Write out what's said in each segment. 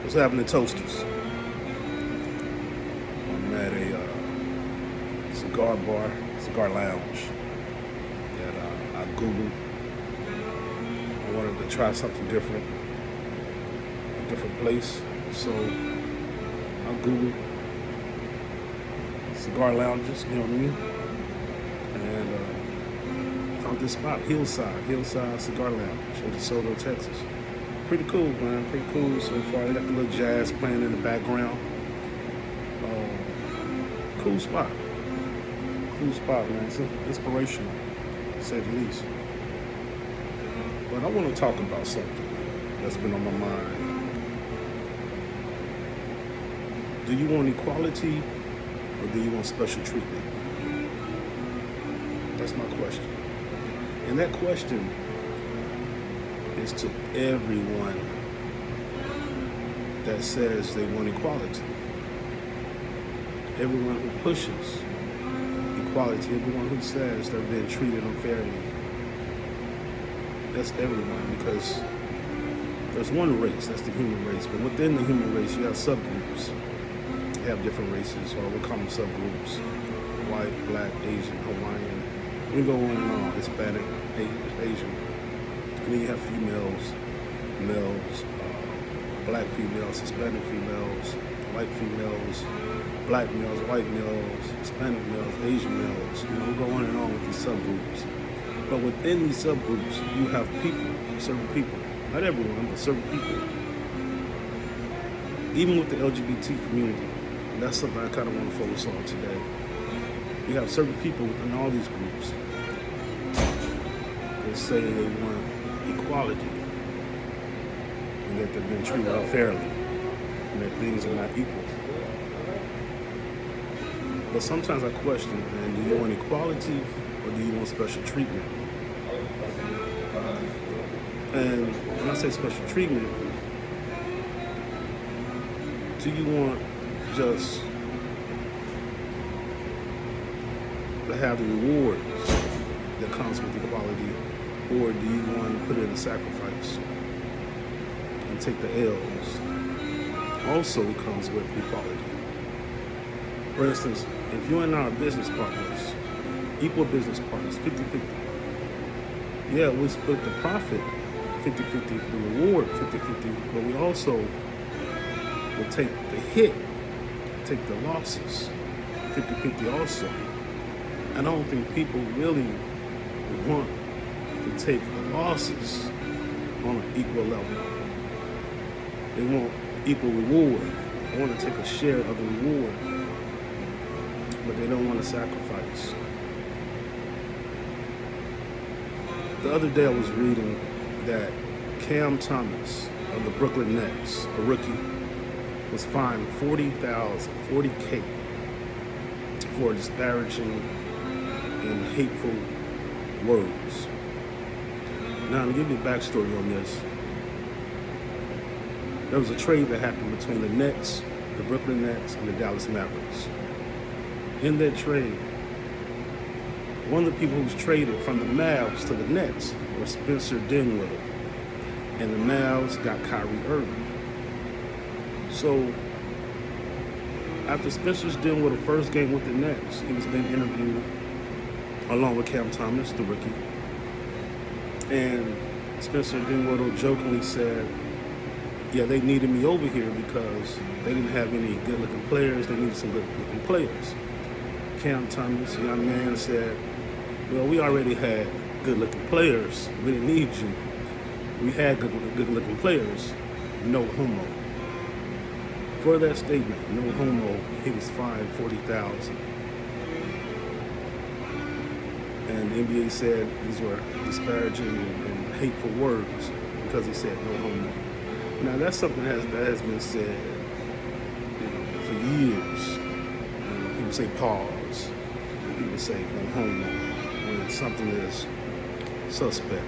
What's happening, Toasters? I'm at a cigar bar, cigar lounge that I Googled. I wanted to try something different, a different place. So I Googled cigar lounges, you know what I mean? And found this spot, Hillside Cigar Lounge in DeSoto, Texas. Pretty cool, man. Pretty cool so far. They got the little jazz playing in the background. Cool spot. Cool spot, man. It's inspirational, to say the least. But I want to talk about something that's been on my mind. Do you want equality or do you want special treatment? That's my question. And that question is to everyone that says they want equality. Everyone who pushes equality, everyone who says they're being treated unfairly. That's everyone, because there's one race, that's the human race. But within the human race, you have subgroups. You have different races, or we call them subgroups. White, black, Asian, Hawaiian. We go on and on, Hispanic, Asian. And then you have females, males, black females, Hispanic females, white females, black males, white males, Hispanic males, Asian males. You know, we go on and on with these subgroups. But within these subgroups, you have people, certain people, not everyone, but certain people. Even with the LGBT community, and that's something I kind of want to focus on today. You have certain people within all these groups that say they want equality and that they've been treated unfairly and that things are not equal. But sometimes I question, man, do you want equality or do you want special treatment? And when I say special treatment, do you want just to have the rewards that comes with equality, or do you want to put in a sacrifice and take the L's? Also, it comes with equality. For instance, if you and I are business partners, equal business partners, 50-50. Yeah, we split the profit 50-50, the reward 50-50, but we also will take the hit, take the losses 50-50 also. I don't think people really want to take the losses on an equal level. They want equal reward. They want to take a share of the reward, but they don't want to sacrifice. The other day I was reading that Cam Thomas of the Brooklyn Nets, a rookie, was fined $40K for disparaging and hateful words. Now, to give you a backstory on this, there was a trade that happened between the Nets, the Brooklyn Nets, and the Dallas Mavericks. In that trade, one of the people who was traded from the Mavs to the Nets was Spencer Dinwiddie, and the Mavs got Kyrie Irving. So, after Spencer Dinwiddie's first game with the Nets, he was being interviewed along with Cam Thomas, the rookie. And Spencer Dinwiddie jokingly said, yeah, they needed me over here because they didn't have any good-looking players. They needed some good-looking players. Cam Thomas, young man, said, well, we already had good-looking players. We didn't need you. We had good-looking players. No homo. For that statement, no homo, he was fined $40,000. And the NBA said these were disparaging and hateful words because he said no homo. Now that's something that has been said, for years. People say pause. People say no homo when something is suspect,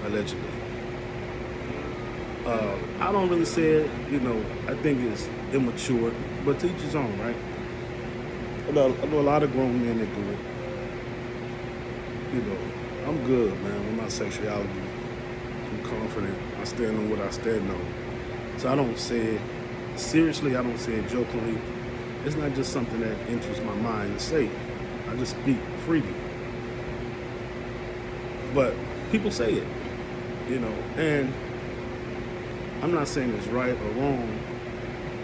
allegedly. I don't really say it, I think it's immature, but to each his own, right? I know a lot of grown men that do it. I'm good, man, with my sexuality. I'm confident. I stand on what I stand on. So I don't say it seriously, I don't say it jokingly. It's not just something that enters my mind to say. I just speak freely. But people say it, and I'm not saying it's right or wrong.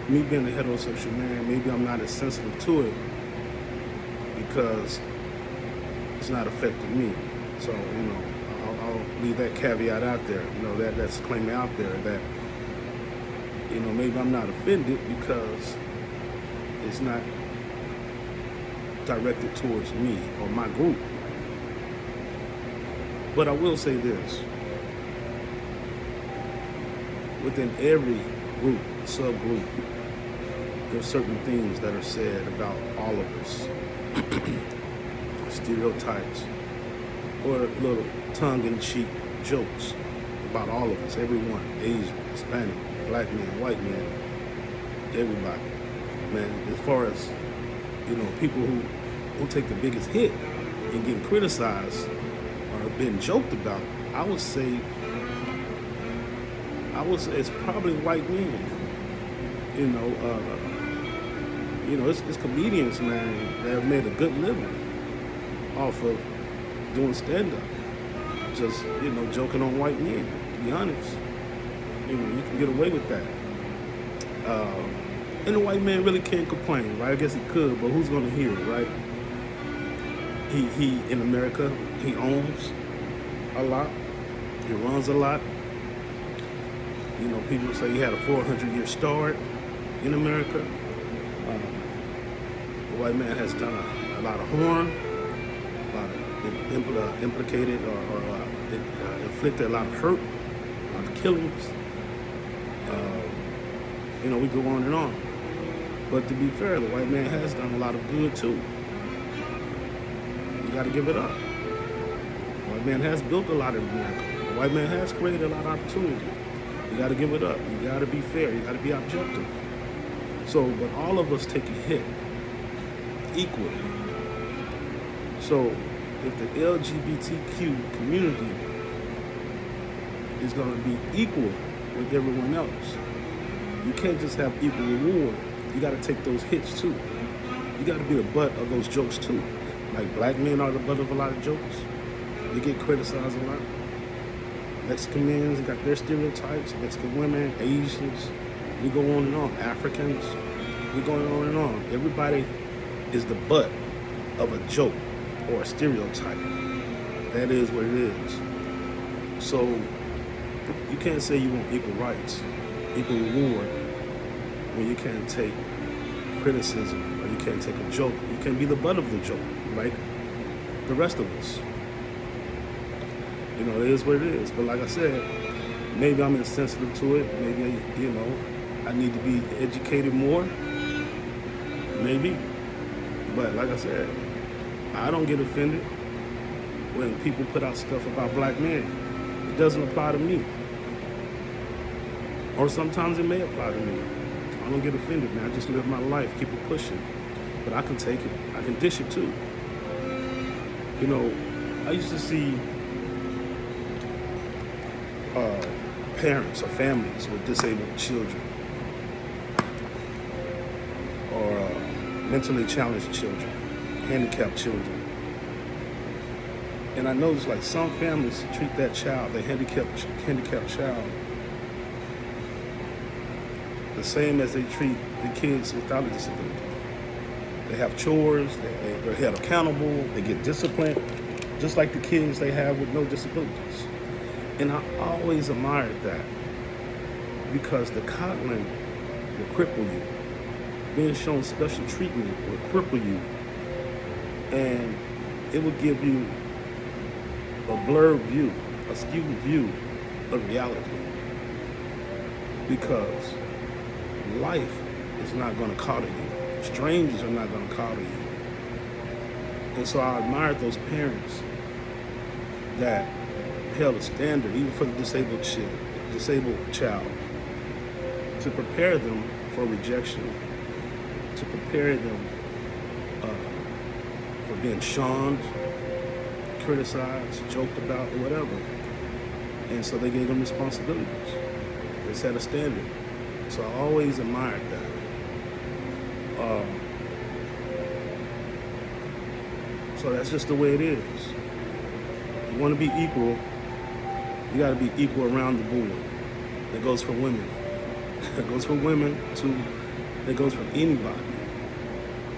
Me being a heterosexual man, maybe I'm not as sensitive to it because it's not affecting me. So, I'll leave that caveat out there, that disclaimer out there that, maybe I'm not offended because it's not directed towards me or my group. But I will say this. Within every group, subgroup, there's certain things that are said about all of us. Stereotypes or little tongue-in-cheek jokes about all of us, everyone, Asian, Hispanic, black man, white man, everybody. Man, as far as, people who take the biggest hit and getting criticized or being joked about, I would say it's probably white men. It's comedians, man, that have made a good living off of doing stand-up. Just, joking on white men, to be honest. You can get away with that. And the white man really can't complain, right? I guess he could, but who's gonna hear it, right? He in America, he owns a lot. He runs a lot. People say he had a 400-year start in America. The white man has done a lot of harm, a lot of implicated or inflicted a lot of hurt, a lot of killings. We go on and on. But to be fair, the white man has done a lot of good too. You got to give it up. The white man has built a lot in America. The white man has created a lot of opportunity. You got to give it up. You got to be fair. You got to be objective. So, but all of us take a hit equally. So, if the LGBTQ community is going to be equal with everyone else, you can't just have equal reward. You got to take those hits too. You got to be the butt of those jokes too. Like black men are the butt of a lot of jokes. They get criticized a lot. Mexican men got their stereotypes. Mexican women, Asians. We go on and on. Africans. We go on and on. Everybody is the butt of a joke or a stereotype. That is what it is. So you can't say you want equal rights, equal reward, when you can't take criticism or you can't take a joke. You can't be the butt of the joke, like the rest of us. It is what it is. But like I said, maybe I'm insensitive to it. Maybe, I need to be educated more. Maybe. But like I said, I don't get offended when people put out stuff about black men. It doesn't apply to me. Or sometimes it may apply to me. I don't get offended, man. I just live my life, keep it pushing. But I can take it. I can dish it too. I used to see parents or families with disabled children or mentally challenged children, handicapped children. And I noticed like some families treat that child, the handicapped child, the same as they treat the kids without a disability. They have chores, they're held accountable, they get disciplined, just like the kids they have with no disabilities. And I always admired that because the coddling will cripple you. Being shown special treatment will cripple you, and it will give you a blurred view, a skewed view of reality. Because life is not going to coddle you. Strangers are not going to coddle you. And so I admired those parents that held a standard, even for the disabled child, to prepare them for rejection, to prepare them for being shunned, criticized, joked about, or whatever. And so they gave them responsibilities. They set a standard. So I always admired that. So that's just the way it is. You want to be equal, you got to be equal around the board. That goes for women. That goes for women too. That goes for anybody.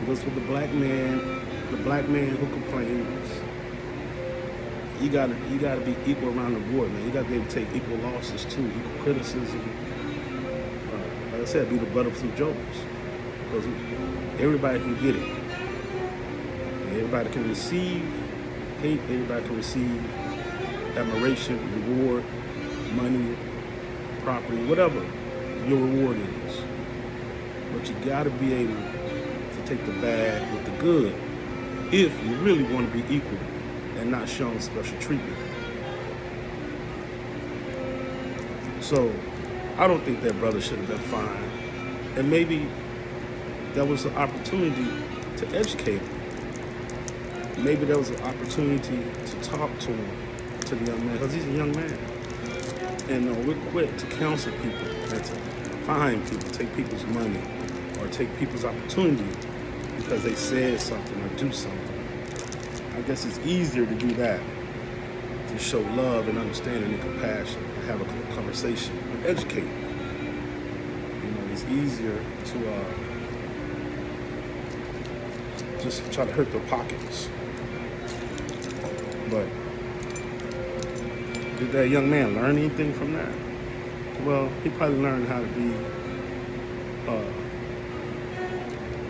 It goes for the black man who complains. You gotta be equal around the board, man. You gotta be able to take equal losses too, equal criticism. Like I said, be the butt of some jokes, because everybody can get it. Everybody can receive hate. Everybody can receive admiration, reward, money, property, whatever your reward is. But you gotta be able to take the bad with the good if you really want to be equal and not shown special treatment. So I don't think that brother should have been fined. And maybe that was an opportunity to educate him. Maybe there was an opportunity to talk to him, to the young man, because he's a young man. And we're quick to counsel people and to fine people, take people's money, or take people's opportunity because they said something or do something. I guess it's easier to do that, to show love and understanding and compassion, and have a conversation and educate. You know, it's easier to just try to hurt their pockets. But did that young man learn anything from that? Well, he probably learned how to be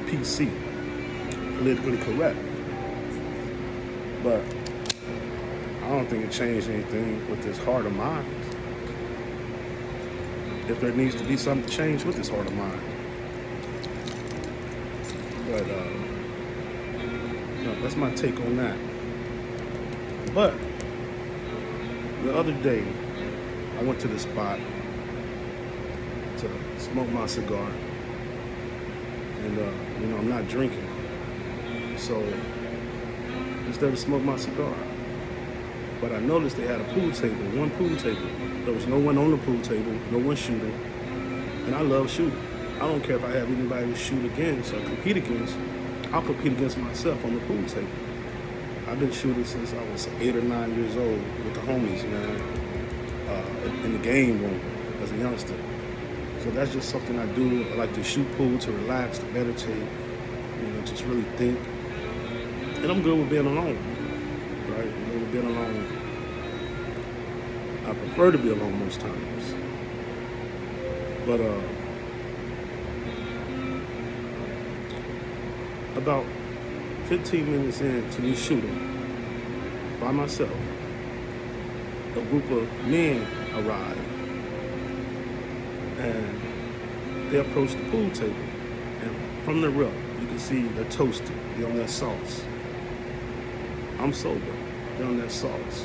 PC, politically correct. But I don't think it changed anything with his heart or mind. If there needs to be something changed with his heart or mind. But no, that's my take on that. But the other day, I went to the spot to smoke my cigar, and you know, I'm not drinking, so instead of smoke my cigar. But I noticed they had a pool table, one pool table. There was no one on the pool table, no one shooting, and I love shooting. I don't care if I have anybody to shoot against or compete against. I'll compete against myself on the pool table. I've been shooting since I was 8 or 9 years old with the homies, man, in the game room as a youngster. So that's just something I do. I like to shoot pool, to relax, to meditate, you know, just really think. And I'm good with being alone, right? I'm good with being alone. I prefer to be alone most times. But about 15 minutes into me shooting by myself, a group of men arrived, and they approached the pool table, and from the rip, you can see they're toasted, they're on that sauce. I'm sober, they're on that sauce.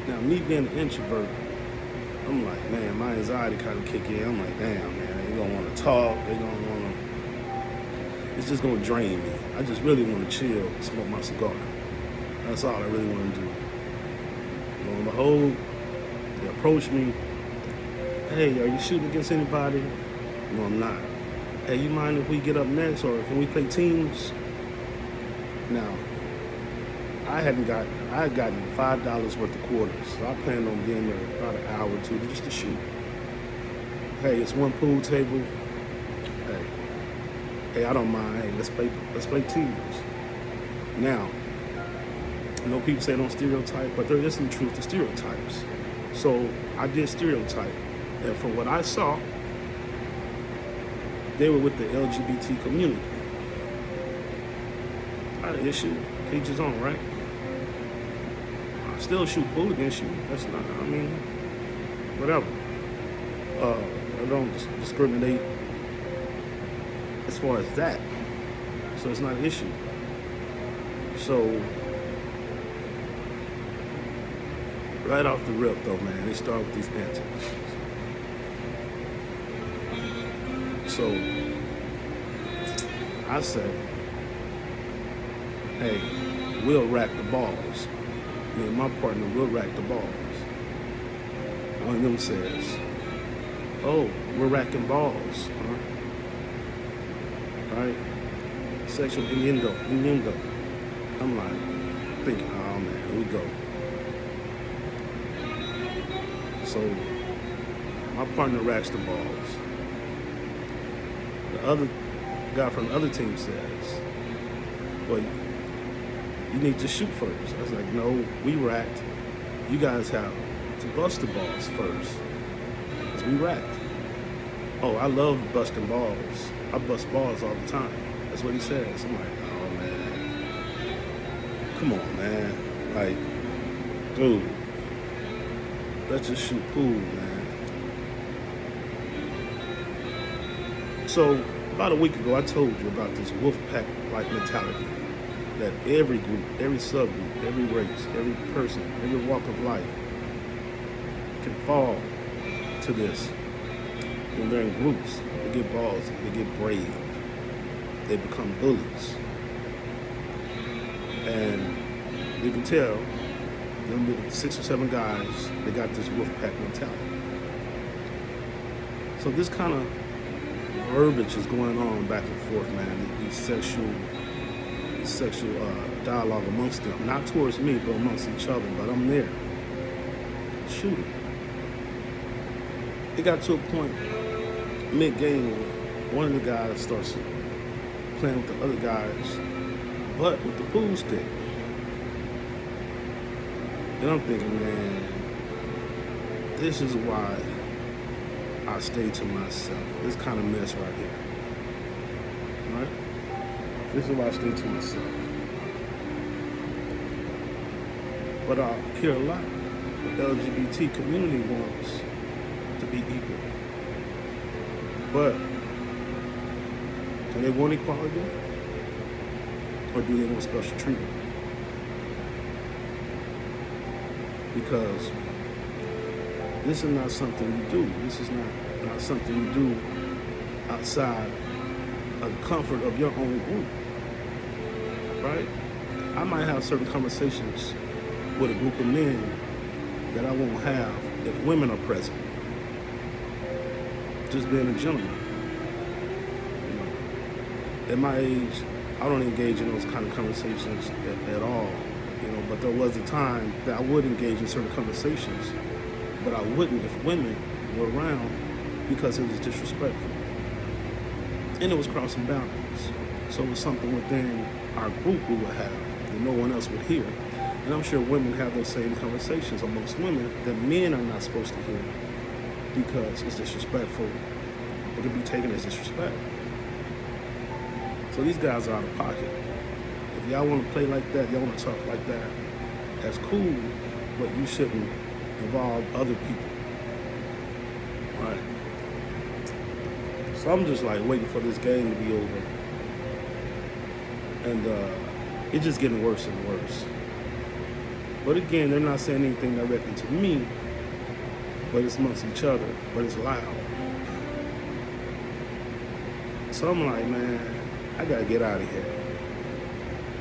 Now, me being an introvert, I'm like, man, my anxiety kind of kick in. I'm like, damn, man, they don't want to talk, they don't want to, it's just going to drain me. I just really want to chill, smoke my cigar. That's all I really want to do. Lo and behold, they approached me. Hey, are you shooting against anybody? No, I'm not. Hey, you mind if we get up next, or can we play teams? Now, I had gotten $5 worth of quarters, so I planned on being there about an hour or two just to shoot. Hey, it's one pool table. Hey, I don't mind. Hey, let's play teams. Now, I know people say don't stereotype, but there is some truth to stereotypes. So I did stereotype, and from what I saw, they were with the LGBT community. Not an issue. Each his own, right? I still shoot pool against you. That's not, I mean, whatever. I don't discriminate as far as that. So it's not an issue. So, right off the rip though, man, they start with these antics. So, I say, hey, we'll rack the balls. Me and my partner will rack the balls. One of them says, Oh, we're racking balls, huh? Right? Sexual innuendo. I'm like thinking, oh man, here we go. So my partner racks the balls. The other guy from the other team says, well, you need to shoot first. I was like, no, we racked. You guys have to bust the balls first. Because we racked. Oh, I love busting balls. I bust balls all the time. That's what he says. I'm like, oh man. Come on, man. Like, dude. Let's just shoot pool, man. So, about a week ago, I told you about this wolf pack-like mentality. That every group, every subgroup, every race, every person, every walk of life can fall to this. When they're in groups, they get balls, they get brave, they become bullies. And you can tell, them 6 or 7 guys, they got this wolf pack mentality. So this kind of verbiage is going on back and forth, man. These sexual dialogue amongst them, not towards me, but amongst each other. But I'm there, shooting. It got to a point mid-game where one of the guys starts playing with the other guys, but with the pool stick. And I'm thinking, man, this is why I stay to myself. This kind of mess right here, right? This is why I stay to myself. But I hear a lot. The LGBT community wants to be equal. But do they want equality? Or do they want special treatment? Because this is not something you do. This is not something you do outside of the comfort of your own group, right? I might have certain conversations with a group of men that I won't have if women are present. Just being a gentleman. You know, at my age, I don't engage in those kind of conversations at all. You know, but there was a time that I would engage in certain conversations, but I wouldn't if women were around because it was disrespectful. And it was crossing boundaries. So it was something within our group we would have that no one else would hear. And I'm sure women have those same conversations amongst women that men are not supposed to hear because it's disrespectful. It could be taken as disrespect. So these guys are out of pocket. If y'all want to play like that, y'all want to talk like that, that's cool, but you shouldn't involve other people. Right? So I'm just like waiting for this game to be over. And it's just getting worse and worse. But again, they're not saying anything directly to me, but it's amongst each other, but it's loud. So I'm like, man, I gotta get out of here.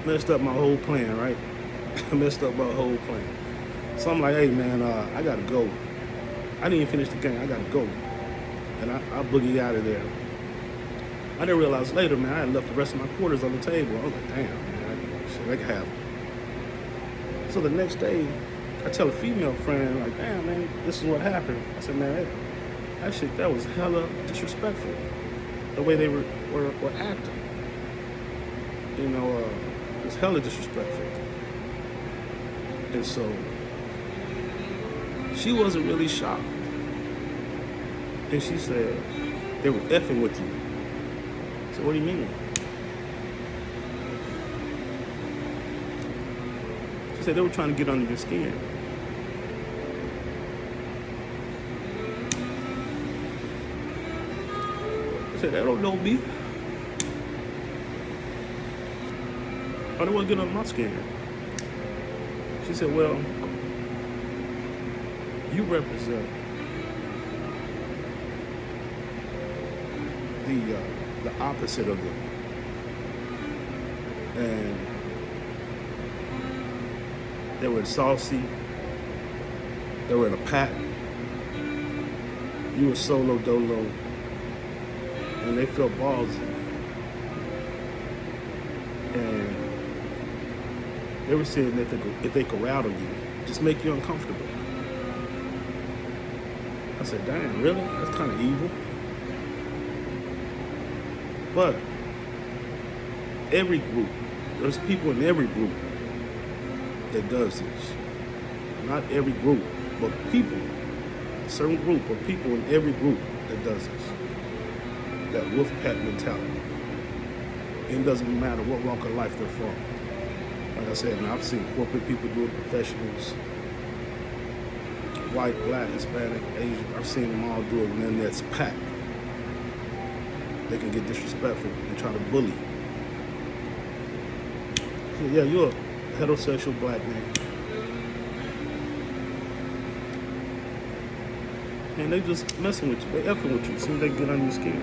Messed up my whole plan, right? Messed up my whole plan. So I'm like, hey man, I gotta go. I didn't even finish the game, I gotta go. And I boogie out of there. I didn't realize later, man, I had left the rest of my quarters on the table. I was like, damn, man, shit, I can have them. So the next day, I tell a female friend, like, damn, man, this is what happened. I said, man, that was hella disrespectful, the way they were acting. You know, it was hella disrespectful. And so, she wasn't really shocked. And she said, they were effing with you. So what do you mean? She said they were trying to get under your skin. I said, they don't know me. I don't want to get under my skin. She said, well, you represent the opposite of them. And they were saucy, they were in a pack, you were solo dolo, and they felt ballsy, and they were saying that if they could rattle you, just make you uncomfortable. I said, damn, really? That's kind of evil. But every group, there's people in every group that does this. Not every group, but people, a certain group of people in every group that does this. That wolf pack mentality. It doesn't matter what walk of life they're from. Like I said, man, I've seen corporate people do it, professionals, white, black, Hispanic, Asian. I've seen them all do it, and then that's packed. They can get disrespectful and try to bully. So yeah, you're a heterosexual black man. And they just messing with you. They effing with you as soon as they get under your skin.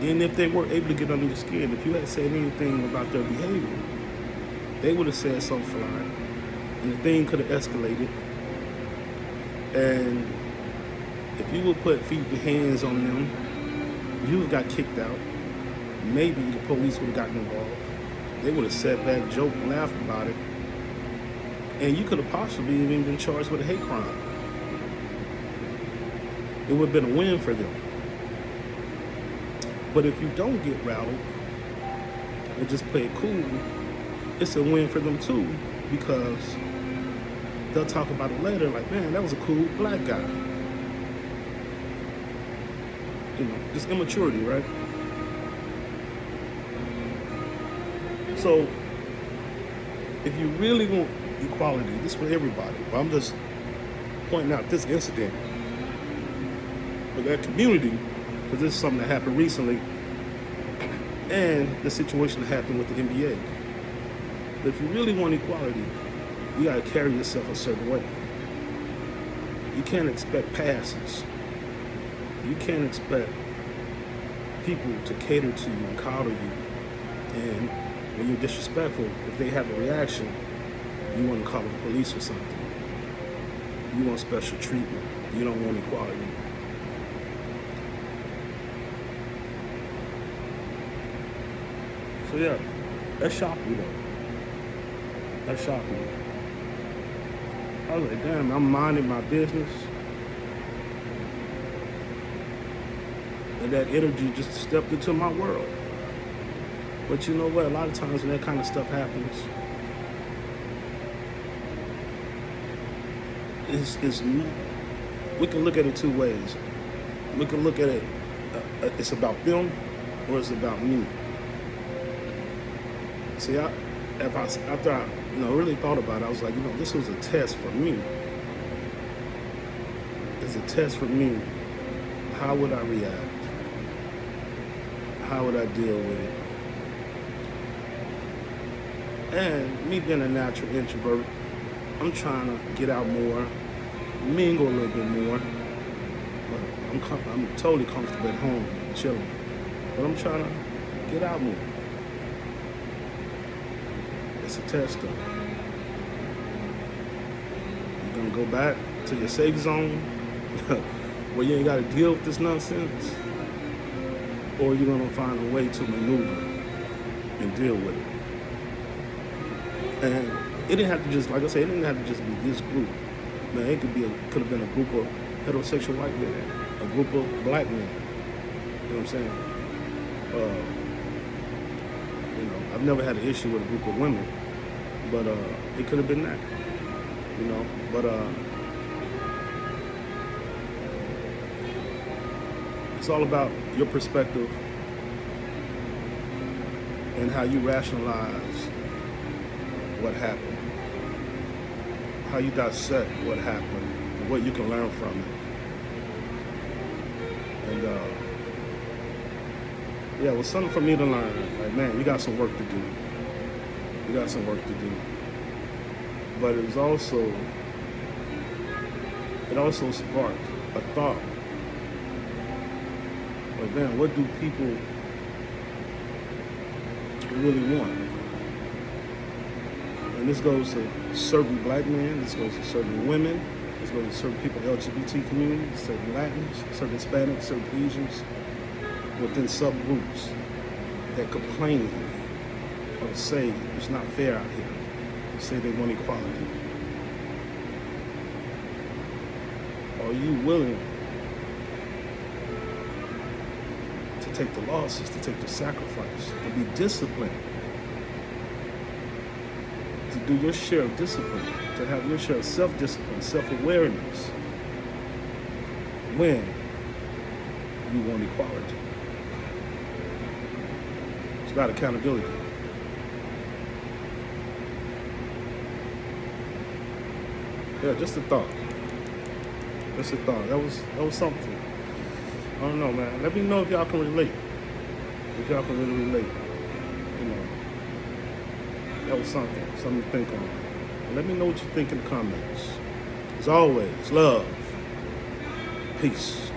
And if they were able to get under your skin, if you had said anything about their behavior, they would have said something fly. And the thing could have escalated. And if you would put feet and hands on them, you would have got kicked out. Maybe the police would have gotten involved. They would have sat back, joked, laughed about it. And you could have possibly even been charged with a hate crime. It would have been a win for them. But if you don't get rattled and just play it cool, it's a win for them too, because they'll talk about it later like, man, that was a cool black guy. You know, just immaturity, right? So, if you really want equality, this is for everybody. But I'm just pointing out this incident with that community, because this is something that happened recently, and the situation that happened with the NBA. But if you really want equality, you gotta carry yourself a certain way. You can't expect passes. You can't expect people to cater to you and coddle you. And when you're disrespectful, if they have a reaction, you want to call the police or something. You want special treatment. You don't want equality. So yeah, that shocked me though. That shocked me. I was like, damn, I'm minding my business. And that energy just stepped into my world. But you know what? A lot of times when that kind of stuff happens, we can look at it two ways. We can look at it, it's about them or it's about me. See, after I really thought about it, I was like, this was a test for me. It's a test for me. How would I react? How would I deal with it? And me being a natural introvert, I'm trying to get out more, mingle a little bit more. But I'm totally comfortable at home, chilling. But I'm trying to get out more. It's a test though. You're gonna go back to your safe zone where you ain't gotta deal with this nonsense, or you're gonna find a way to maneuver and deal with it. And it didn't have to just, like I said, it didn't have to just be this group. Man, it could have been a group of heterosexual white men, a group of black men. You know what I'm saying? I've never had an issue with a group of women, but it could have been that. But it's all about your perspective and how you rationalize what happened, how you dissect what happened, and what you can learn from it. And it was something for me to learn. Like, man, you got some work to do. You got some work to do. But it also sparked a thought. Like, man, what do people really want? And this goes to certain black men, this goes to certain women, There's going to be certain people, LGBT community, certain Latins, certain Hispanics, certain Asians, within subgroups that complain or say it's not fair out here. Say they want equality. Are you willing to take the losses, to take the sacrifice, to be disciplined, to do your share of discipline, to have your share of self-discipline, self-awareness when you want equality? It's about accountability. Yeah, just a thought. Just a thought. That was something. I don't know, man. Let me know if y'all can relate. If y'all can really relate. You know, that was something to think on. Let me know what you think in the comments. As always, love, peace.